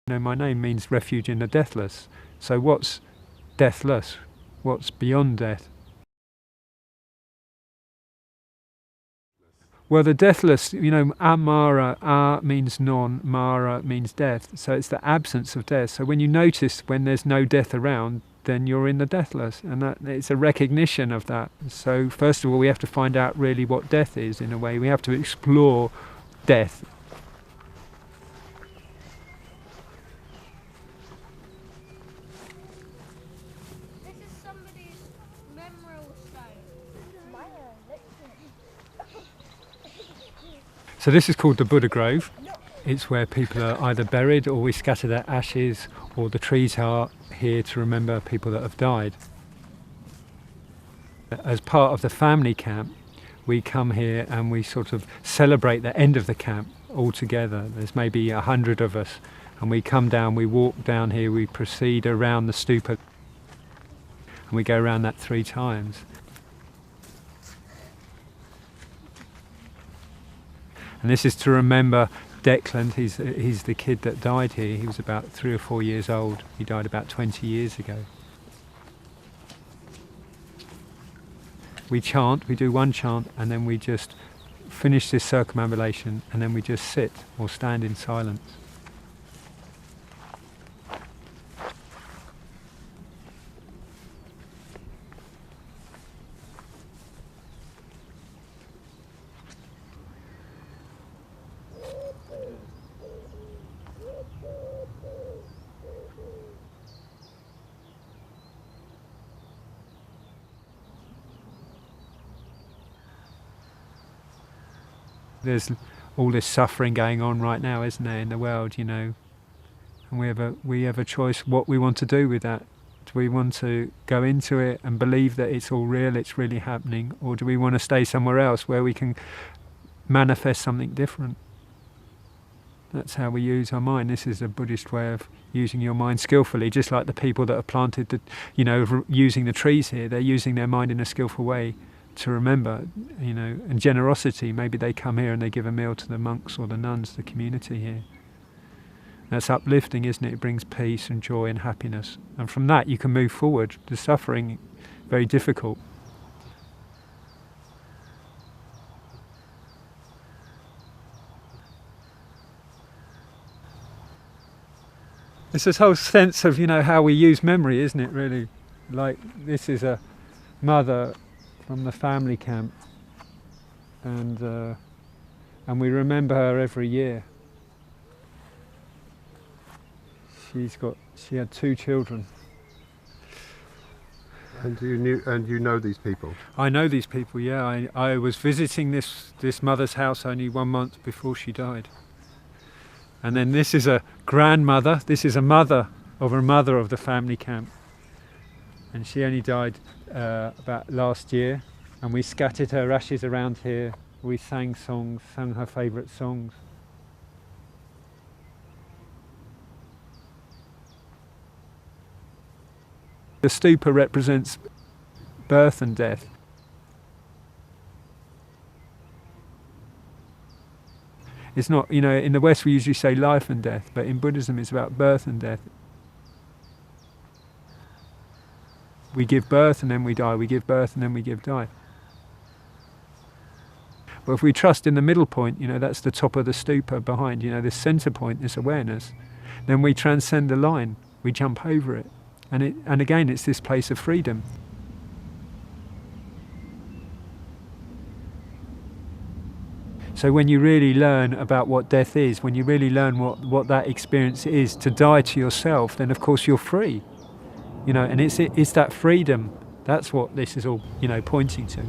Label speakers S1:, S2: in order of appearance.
S1: My name means refuge in the deathless. So what's deathless? What's beyond death? Well, the deathless, amara, means non, mara means death. So it's the absence of death. So when you notice when there's no death around, then you're in the deathless. And that it's a recognition of that. So first of all, we have to find out really what death is in a way. We have to explore death. So this is called the Buddha Grove. It's where people are either buried or we scatter their ashes, or the trees are here to remember people that have died. As part of the family camp, we come here and we sort of celebrate the end of the camp all together. There's maybe 100 of us, and we come down, we walk down here, we proceed around the stupa, and we go around that 3 times. And this is to remember Deathless. He's the kid that died here. He was about 3 or 4 years old. He died about 20 years ago. We chant, we do one chant, and then we just finish this circumambulation, and then we just sit or stand in silence. There's all this suffering going on right now, isn't there, in the world, and we have a choice what we want to do with that. Do we want to go into it and believe that it's all real, it's really happening, or do we want to stay somewhere else where we can manifest something different? That's how we use our mind. This is a Buddhist way of using your mind skillfully, just like the people that have planted using the trees here. They're using their mind in a skillful way to remember, and generosity. Maybe they come here and they give a meal to the monks or the nuns, the community here. That's uplifting, isn't it? It brings peace and joy and happiness. And from that you can move forward. The suffering, very difficult. It's this whole sense of, how we use memory, isn't it, really? Like, this is a mother from the family camp, and we remember her every year. She had 2 children.
S2: And you know these people?
S1: I know these people, yeah. I was visiting this mother's house only 1 month before she died. And then this is a grandmother, this is a mother of the family camp. And she only died about last year, and we scattered her ashes around here. We sang her favourite songs. The stupa represents birth and death. It's not, in the West we usually say life and death, but in Buddhism it's about birth and death. We give birth and then we die, we give birth and then we die. But if we trust in the middle point, that's the top of the stupa behind, this centre point, this awareness, then we transcend the line, we jump over it. And again, it's this place of freedom. So when you really learn about what death is, when you really learn what that experience is, to die to yourself, then of course you're free. And it's that freedom, that's what this is all, pointing to.